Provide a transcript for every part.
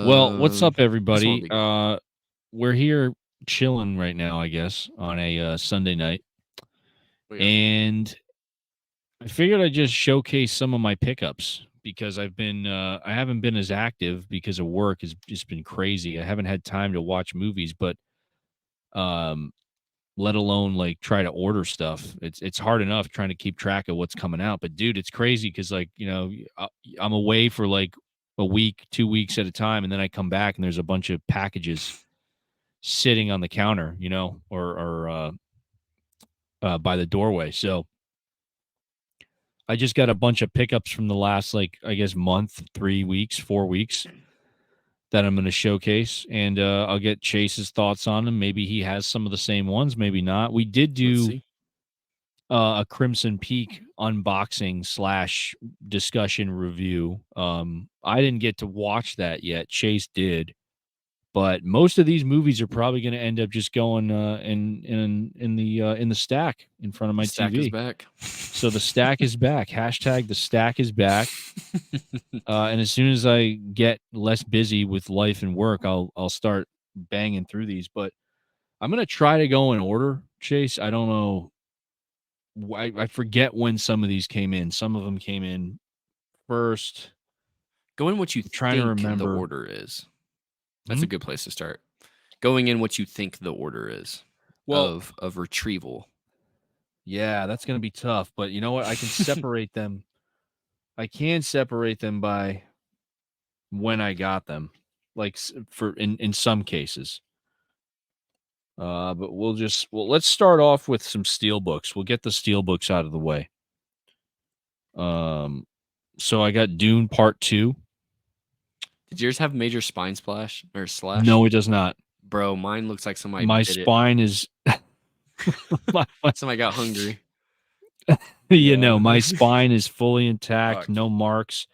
Well, what's up, This one will everybody? be good. We're here chilling right now, I guess, on a Sunday night, We are. and I figured I'd just showcase some of my pickups because I haven't been as active because of work has just been crazy. I haven't had time to watch movies, but um, let alone like try to order stuff. It's hard enough trying to keep track of what's coming out. But dude, it's crazy because I'm away for like a week, 2 weeks at a time, and then I come back and there's a bunch of packages sitting on the counter, or by the doorway. So I just got a bunch of pickups from the last, like, I guess, month, 3 weeks, 4 weeks that I'm going to showcase, and I'll get Chase's thoughts on them. Maybe he has some of the same ones, maybe not. We did Let's do see. a Crimson Peak unboxing slash discussion review. I didn't get to watch that yet. Chase did. But most of these movies are probably going to end up just going in the stack in front of The my stack is TV. back. So the stack is back. Hashtag the stack is back. And as soon as I get less busy with life and work, I'll start banging through these. But I'm gonna try to go in order, Chase. I don't know. I forget when some of these came in. Some of them came in first. Go in what you I'm trying to think the remember. order is. That's Hmm? a good place to start. Going in what you think the order is Well, of retrieval. yeah, that's gonna be tough. But you know what? I can separate them. I can separate them by when I got them, like for in some cases. But let's start off with some steel books. We'll get the steel books out of the way. Um, so I got Dune Part 2. Did yours have major spine splash or slash? No, it does not. Bro, mine looks like somebody My bit it. spine is my Somebody got hungry. my spine is fully intact, Fuck. no marks.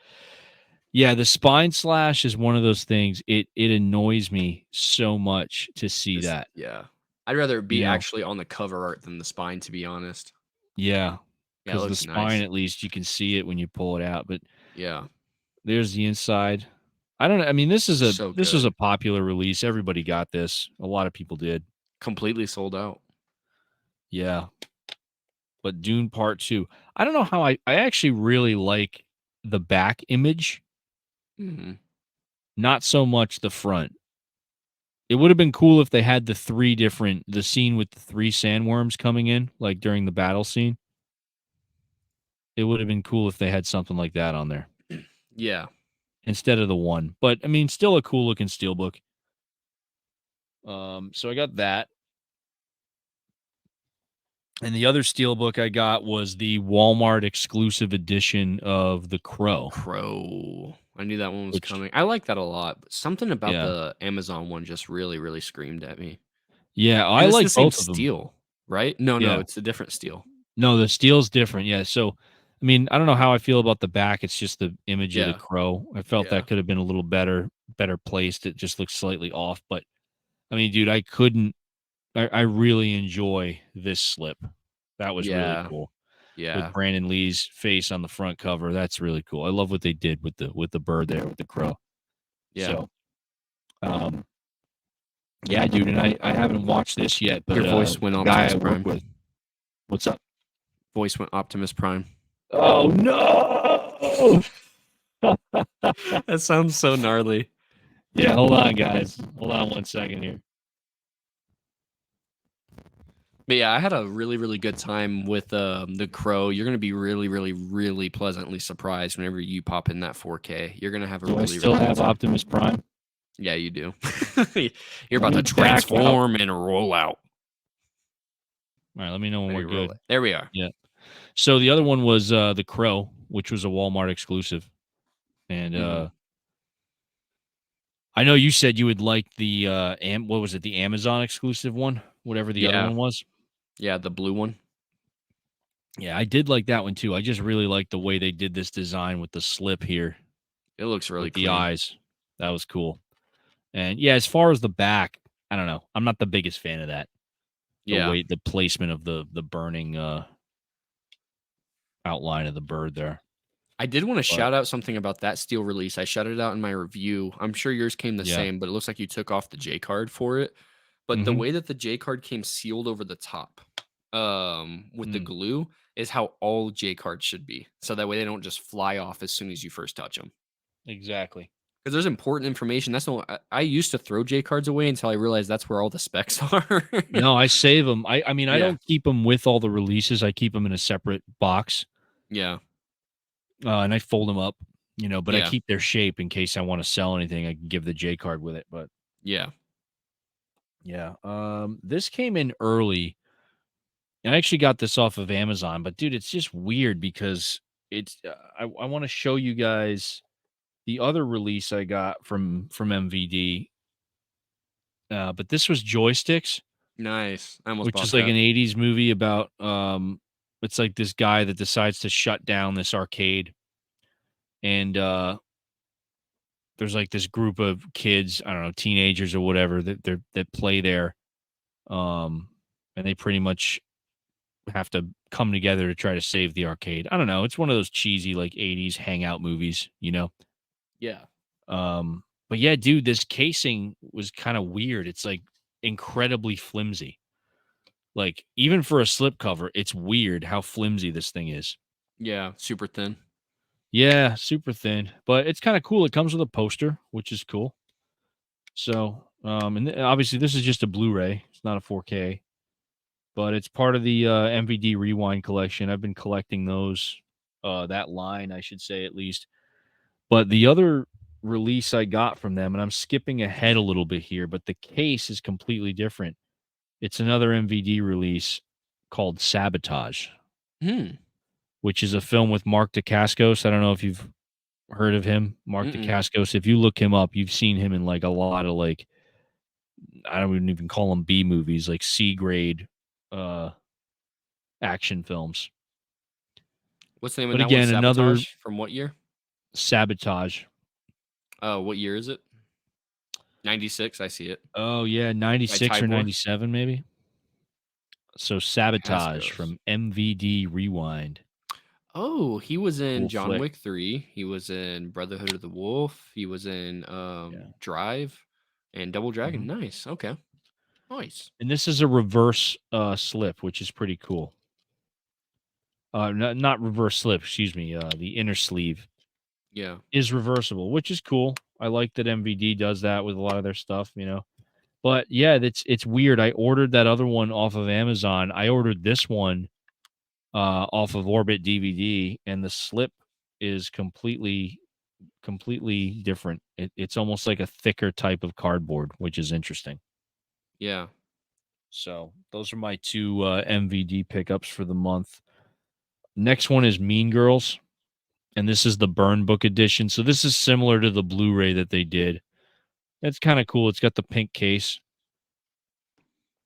Yeah, the spine slash is one of those things. It annoys me so much to see that. Yeah. I'd rather it You be know, actually on the cover art than the spine, to be honest. yeah, Yeah, it because the looks spine, nice. at least you can see it when you pull it out. But Yeah. there's the inside. I don't know. I mean, So this was a good. popular release. Everybody got this. A lot of people did. Completely sold out. Yeah. But Dune Part 2. I don't know how I actually really like the back image, Mm-hmm. not so much the front. It would have been cool if they had the scene with the three sandworms coming in, like during the battle scene. It would have been cool if they had something like that on there Yeah. instead of the one. But I mean, still a cool looking steelbook. So I got that. And the other steelbook I got was the Walmart exclusive edition of The The Crow, Crow. I knew that one was which, coming. I like that a lot, but something about yeah. the Amazon one just really, really screamed at me. Yeah, I And it's the like same both of them. steel, right? No, Yeah. it's a different steel. No, the steel's different. Yeah. So, I mean, I don't know how I feel about the back. It's just the image of the Yeah. crow. I felt Yeah. that could have been a little better placed. It just looks slightly off. But I mean, dude, I couldn't. I really enjoy this slip. That was really Yeah. cool with Yeah. Brandon Lee's face on the front cover. That's really cool. I love what they did with the bird there with the crow. Yeah. So, um, yeah, dude, and I haven't watched this yet, but Your voice went the guy Optimus I work Prime. with, what's up? Voice went Optimus Prime. Oh no! That sounds so gnarly. Yeah, hold on, guys. Hold on 1 second here. But yeah, I had a really, really good time with the Crow. You're gonna be really, really, really pleasantly surprised whenever you pop in that 4K. You're gonna have a Do I really, still really good have time. Optimus Prime? Yeah, you do. You're Let about me to back out. transform and roll out. All right, let me know when we're Maybe roll good. it. There we are. Yeah. So the other one was the Crow, which was a Walmart exclusive, and Hmm. I know you said you would like the what was it, the Amazon exclusive one, whatever the other Yeah, one was. yeah, the blue one. Yeah, I did like that one too. I just really like the way they did this design with the slip here It looks really with the clean. eyes. That was cool. And yeah, as far as the back, I don't know. I'm not the biggest fan of that. Yeah, The placement of the burning outline of the bird there. I did want to But shout out something about that steel release. I shouted it out in my review. I'm sure yours came the yeah. same, but it looks like you took off the J card for it. But the Mhm. way that the J card came sealed over the top, with the Mm, glue is how all J cards should be. So that way they don't just fly off as soon as you first touch them. exactly. Because there's important information. That's no. I used to throw J cards away until I realized that's where all the specs are. No, I save them. I mean, I Yeah, don't keep them with all the releases. I keep them in a separate box, yeah, and I fold them up, but I yeah, keep their shape in case I wanna sell anything, I can give the J card with it, but yeah. yeah, this came in early. I actually got this off of Amazon, but dude, it's just weird because I wanna show you guys the other release I got from MVD, but this was Joysticks, Nice. I almost which bought is like that. an '80s movie about, it's like this guy that decides to shut down this arcade, and, there's, like, this group of kids, I don't know, teenagers or whatever that play there, um, and they pretty much have to come together to try to save the arcade. I don't know, it's one of those cheesy, like, '80s hangout movies, you know? Yeah, But yeah, dude, this casing was kinda weird. It's, like, incredibly flimsy. Like, even for a slipcover, it's weird how flimsy this thing is. yeah. Super thin. Yeah, super thin, but it's kinda cool. It comes with a poster, which is cool. So, obviously, this is just a Blu-ray. It's not a 4K, but it's part of the, MVD Rewind collection. I've been collecting those, that line, I should say, at least. But the other release I got from them, and I'm skipping ahead a little bit here, but the case is completely different. It's another MVD release called Sabotage, Hmm. which is a film with Mark Dacascos. I don't know if you've heard of him, Mark Mm-mm. Dacascos. If you look him up, you've seen him in like a lot of like I don't even call them B movies, like C grade uh action films. What's the name of But that one? again, another Sabotage. From what year? Sabotage. What year is it? 96. I see it. Oh yeah, By 96 or Tybor 97 maybe. So Sabotage Cascos. from MVD Rewind. Oh, he was in Cool John flick. Wick 3. He was in Brotherhood of the Wolf. He was in Yeah. Drive and Double Dragon. Mhm. Nice. Okay. Nice. And this is a reverse slip, which is pretty cool. Not reverse slip, excuse me. The inner sleeve Yeah. is reversible, which is cool. I like that MVD does that with a lot of their stuff. But yeah, it's weird. I ordered that other one off of Amazon. I ordered this one off of Orbit DVD, and the slip is completely different. It's almost like a thicker type of cardboard, which is interesting. Yeah. So those are my two MVD pickups for the month. Next one is Mean Girls, and this is the Burn Book edition. So this is similar to the Blu-ray that they did. It's kind of cool. It's got the pink case.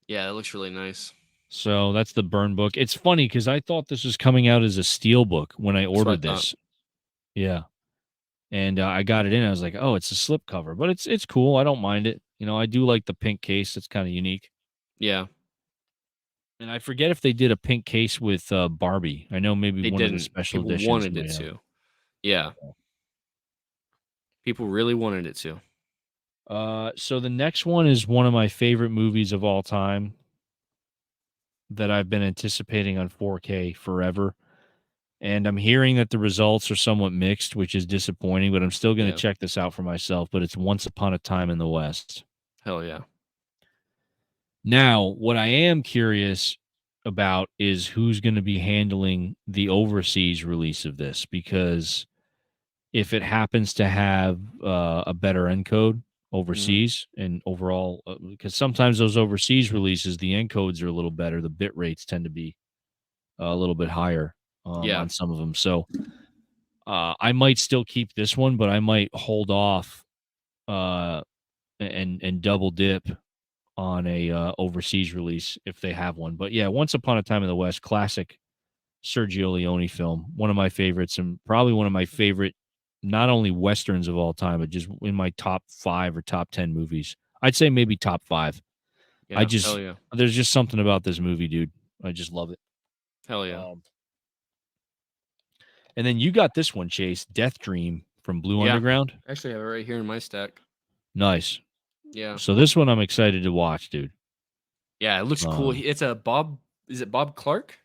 Yeah. It looks really nice. So that's the Burn Book. It's funny because I thought this was coming out as a steel book when I That's what I ordered thought. this. Yeah, and I got it in. I was like, oh, it's a slip cover, but it's cool. I don't mind it. I do like the pink case. It's kind of unique. Yeah. And I forget if they did a pink case with Barbie. I know maybe They one of the didn't. special People editions wanted it might have. to. Yeah. People really wanted it to. So the next one is one of my favorite movies of all time that I've been anticipating on 4K forever. And I'm hearing that the results are somewhat mixed, which is disappointing, but I'm still going to Yeah. check this out for myself. But it's Once Upon a Time in the West. Hell yeah. Now, what I am curious about is who's going to be handling the overseas release of this, because if it happens to have a better encode Hmm. overseas and overall, because sometimes those overseas releases, the encodes are a little better. The bit rates tend to be a little bit higher Yeah. on some of them. So I might still keep this one, but I might hold off uh, and double dip on a overseas release if they have one. But yeah, Once Upon a Time in the West, classic Sergio Leone film, one of my favorites, and probably one of my favorite not only westerns of all time, but just in my top 5 or top 10 movies. I'd say maybe top 5. I Yeah. Hell just yeah. there's just something about this movie, dude. I just love it. Hell yeah. Um, And then you got this one, Chase, Death Dream from Blue Yeah. Underground. Actually, I have it right here in my stack. Nice. Yeah. So this one I'm excited to watch, dude. Yeah, it looks cool. Um, It's a Bob. Is it Bob Clark?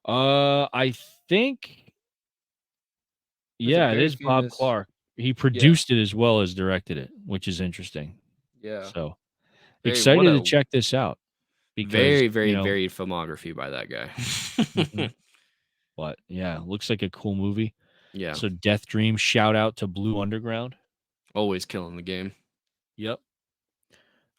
I think, That's a yeah, it very is Bob famous. Clark. He Yeah. produced it as well as directed it, which is interesting. Yeah. So Very what excited to a check this out because, very very varied filmography by that mhm, guy. but yeah, looks like a cool movie. Yeah. So Death Dream, shout out to Blue Underground. Always killing the game. Yep.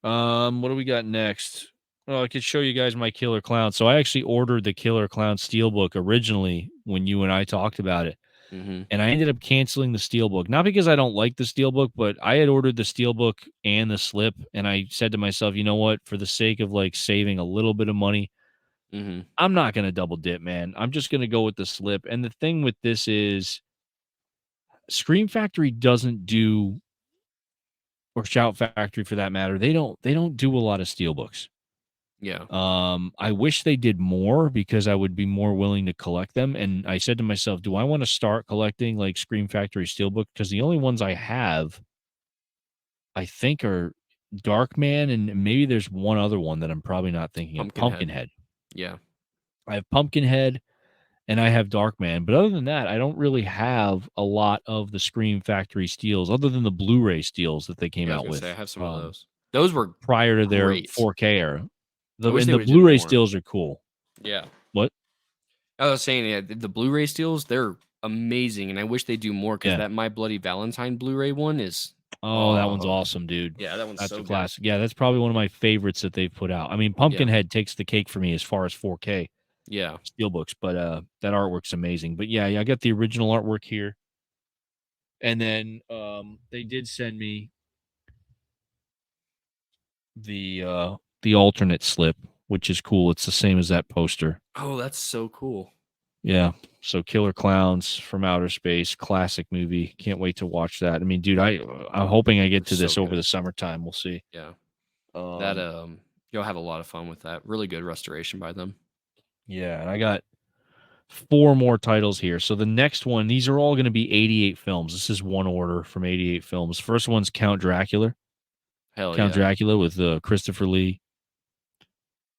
What do we got next? Well, I could show you guys my Killer Clown. So I actually ordered the Killer Clown Steelbook originally when you and I talked about it. Mhm. And I ended up canceling the Steelbook. Not because I don't like the Steelbook, but I had ordered the Steelbook and the slip. And I said to myself, you know what? For the sake of like saving a little bit of money, Mhm. I'm not going to double dip, man. I'm just going to go with the slip. And the thing with this is Scream Factory doesn't do, or Shout Factory for that matter, they don't do a lot of Steelbooks. Yeah. I wish they did more because I would be more willing to collect them. And I said to myself, do I want to start collecting like Scream Factory Steelbook? Because the only ones I have, I think, are Darkman, and maybe there's one other one that I'm probably not thinking of. Pumpkinhead. Pumpkinhead. Yeah. I have Pumpkinhead and I have Darkman. But other than that, I don't really have a lot of the Scream Factory steels other than the Blu-ray steels that they came Yeah, I was out gonna say I with have some of those. Those were prior to their great. 4K era. I wish And they the would have did Blu-ray more. steels are cool. Yeah. What? I was saying, yeah, the Blu-ray steals, they're amazing, and I wish they do more because Yeah. that My Bloody Valentine Blu-ray one is Oh, that one's oh awesome, dude. yeah, that one's That's a so good. classic. Yeah, that's probably one of my favorites that they've put out. I mean, Yeah. Pumpkinhead takes the cake for me as far as 4K Yeah. steelbooks, but that artwork's amazing. But yeah, I got the original artwork here. And then they did send me the alternate slip, which is cool. It's the same as that poster. Oh, that's so cool. Yeah. So Killer Clowns from Outer Space, classic movie. Can't wait to watch that. I mean, dude, I'm hoping I get Looks to so this over good. the summertime. We'll see. Yeah. That Um, you'll have a lot of fun with that. Really good restoration by them. yeah, and I got 4 more titles here. So the next one, these are all going to be 88 films. This is one order from 88 films. First one's Count Dracula. Hell Count yeah. Dracula with Christopher Lee.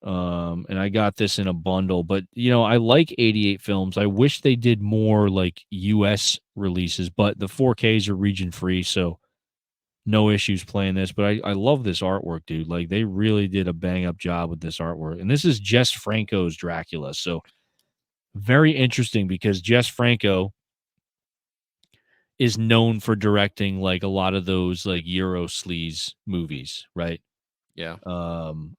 And I got this in a bundle, but I like 88 films. I wish they did more like US releases, but the 4Ks are region free, so no issues playing this. But I love this artwork, dude. Like they really did a bang up job with this artwork. And this is Jess Franco's Dracula. So very interesting because Jess Franco is known for directing like a lot of those like Euro sleaze movies, right? Yeah. Um,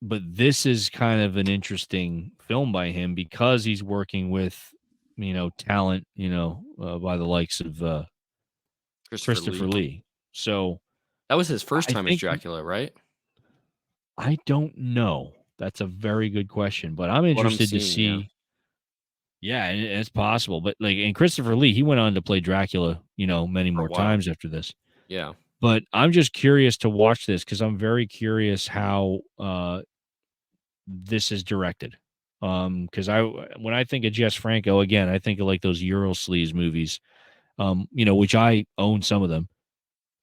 but this is kind of an interesting film by him because he's working with, talent, by the likes of Christopher Christopher Lee. Lee. So That was his first I time as think Dracula, right? I don't know. That's a very good question, but I'm What I'm interested to seeing, yeah. see. Yeah, and it's possible, but like, and Christopher Lee, he went on to play Dracula, many For a more while. times after this. Yeah. But I'm just curious to watch this because I'm very curious how this is directed. Because when I think of Jess Franco, again, I think of like those Euro sleaze movies, which I own some of them,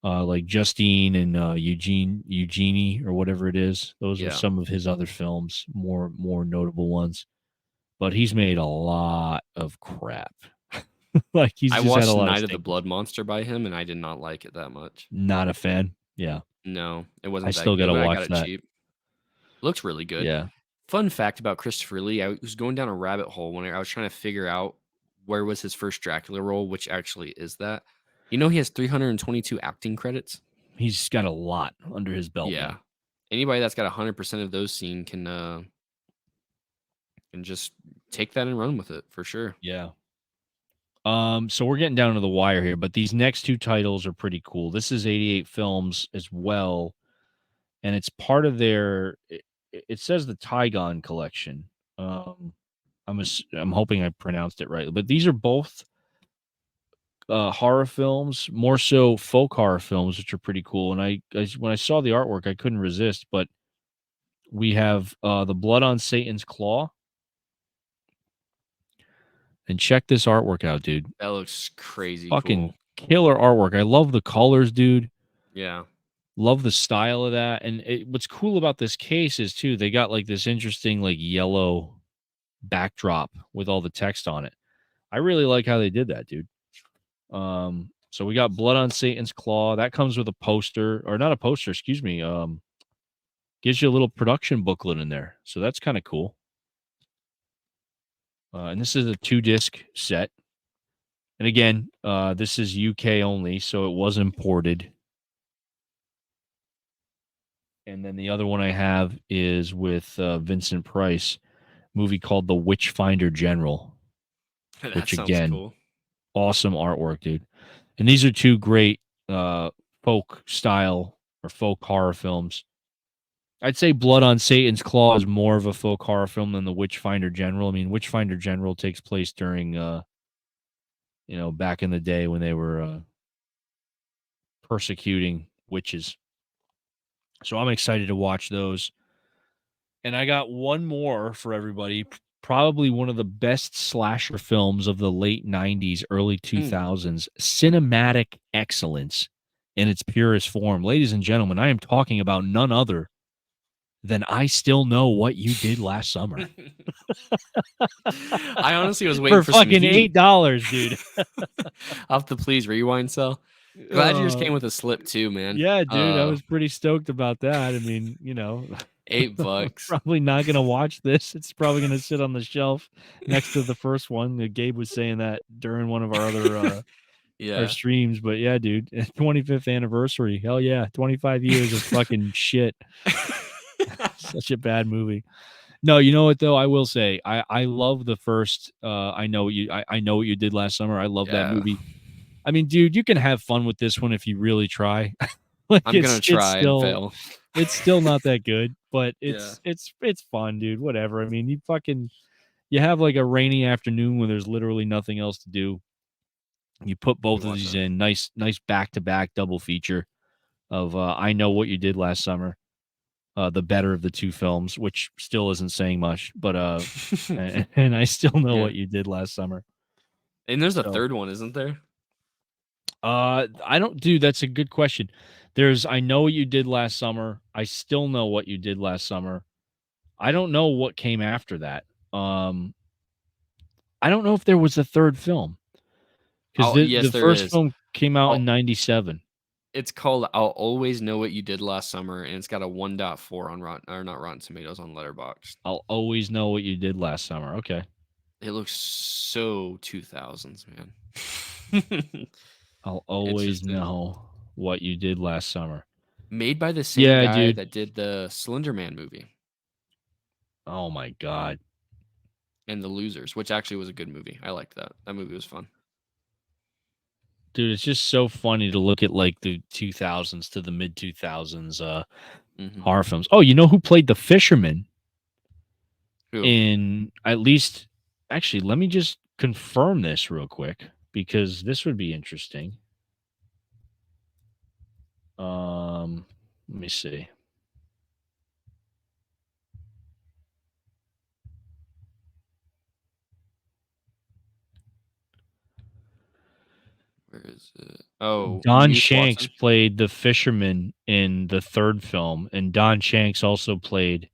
like Justine and Eugenie or whatever it is. Those are Yeah. some of his other films, more notable ones. But he's made a lot of crap. Like he's I just had a watched lot of Night of the stinkers. Blood Monster by him, and I did not like it that much. Not a fan. Yeah, No, it I wasn't that still got good, to but I got watch it that. cheap. Looks really good. Yeah, Fun fact about Christopher Lee, I was going down a rabbit hole when I was trying to figure out where was his first Dracula role, which actually is that. You know he has 322 acting credits? he's got a lot under his belt, Yeah. man. Anybody that's got 100% of those seen can just take that and run with it for sure. Yeah. So we're getting down to the wire here, but these next 2 titles are pretty cool. This is 88 films as well, and it's part of their. It says the Tygon collection. Um, I'm hoping I pronounced it right, but these are both horror films, more so folk horror films, which are pretty cool. And when I saw the artwork, I couldn't resist. But we have the Blood on Satan's Claw, and check this artwork out, dude. That looks crazy Fucking cool. killer artwork. I love the colors, dude. Yeah. Love the style of that. And what's cool about this case is too, they got like this interesting like yellow backdrop with all the text on it. I really like how they did that, dude. So we got Blood on Satan's Claw. That comes with a poster, or not a poster, excuse me. Gives you a little production booklet in there. So that's kind of cool. And this is a 2-disc set. And again, this is UK only, so it was imported. And then the other one I have is with Vincent Price, movie called The Witchfinder General, That which sounds again, cool. awesome artwork, dude. And these are two great folk style or folk horror films. I'd say Blood on Satan's Claw is more of a folk horror film than The Witchfinder General. I mean, Witchfinder General takes place during, back in the day when they were persecuting witches. So I'm excited to watch those. And I got one more for everybody. Probably one of the best slasher films of the late 90s, early Hmm. 2000s. Cinematic excellence in its purest form. Ladies and gentlemen, I am talking about none other than I Still Know What You Did Last Summer. I honestly was waiting For for some fucking heat. $8, dude. I'll have to please rewind cell. Glad you just Uh, came with a slip too, man. yeah, dude, I was pretty stoked about that. I mean, $8. probably not gonna watch this. It's probably gonna sit on the shelf next to the first one. Gabe was saying that during one of our other our Yeah. streams. But yeah, dude, 25th anniversary. Hell yeah, 25 years of fucking shit. Such a bad movie. No, you know what though? I will say I love the first. I know what you did last summer. I love that Yeah. movie. I mean, dude, you can have fun with this one if you really try. Like I'm gonna try and fail. it's still not that good, but Yeah. it's fun, dude. Whatever. I mean, you have like a rainy afternoon when there's literally nothing else to do. You put You both of watch these that. in, nice back to back double feature of I Know What You Did Last Summer, the better of the two films, which still isn't saying much, but and I Still Know Yeah. What You Did Last Summer. And there's a So third one, isn't there? I don't, dude. That's a good question. There's I Know What You Did Last Summer. I Still Know What You Did Last Summer. I don't know what came after that. Um, I don't know if there was a third film because Oh, yes, the there first is. film came out in I'll '97. It's called "I'll Always Know What You Did Last Summer," and it's got a 1.4 on Rotten, or not Rotten Tomatoes, on Letterboxd. I'll always know what you did last summer. Okay, It looks so 2000s, man. I'll It's always just know what you did last summer. made by the same Yeah, guy dude. that did the Slender Man movie Oh my god, and The Losers, which actually was a good movie. I liked that. That movie was fun. dude. It's just so funny to look at like the 2000s to the mid 2000s Mhm. horror films. Oh, you know who played the fisherman Who? in at least? Actually, let me just confirm this real quick because this would be interesting. Let me see. Where is it? Oh, Don Muse Shanks Watson? played the fisherman in the third film, and Don Shanks also played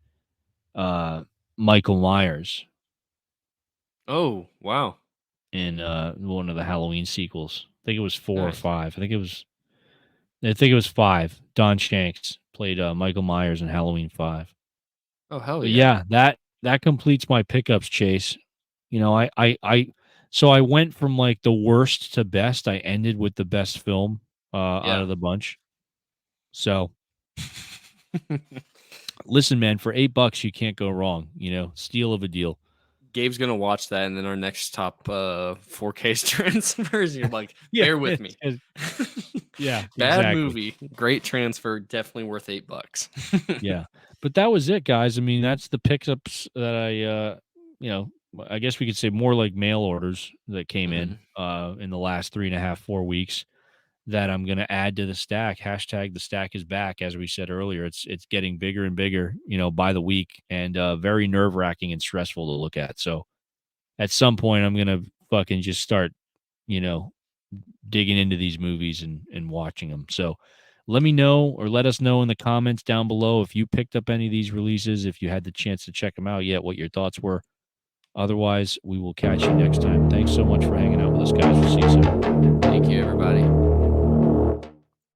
uh, Michael Myers Oh, wow. in one of the Halloween sequels. I think it was 4 or Nice. 5. I think it was 5. Don Shanks played Michael Myers in Halloween 5. Oh, hell But yeah. yeah, that completes my pickups, Chase. So I went from like the worst to best. I ended with the best film out Yeah. of the bunch. So listen, man, for $8 you can't go wrong. Steal of a deal. Gabe's gonna watch that, and then our next top 4K transfers. You're like, Yeah, bear with me. yeah, Bad exactly. movie, great transfer, definitely worth $8. Yeah, but that was it, guys. I mean, that's the pickups that you know, I guess we could say more like mail orders that came Mhm. in the last 3.5, 4 weeks that I'm going to add to the stack. Hashtag the stack is back. As we said earlier, it's getting bigger and bigger, by the week, and very nerve wracking and stressful to look at. So at some point, I'm going to fucking just start, you know, digging into these movies and watching them. So let me know or let us know in the comments down below if you picked up any of these releases, if you had the chance to check them out yet, what your thoughts were. Otherwise, we will catch you next time. Thanks so much for hanging out with us, guys. We'll see you soon. Thank you, everybody.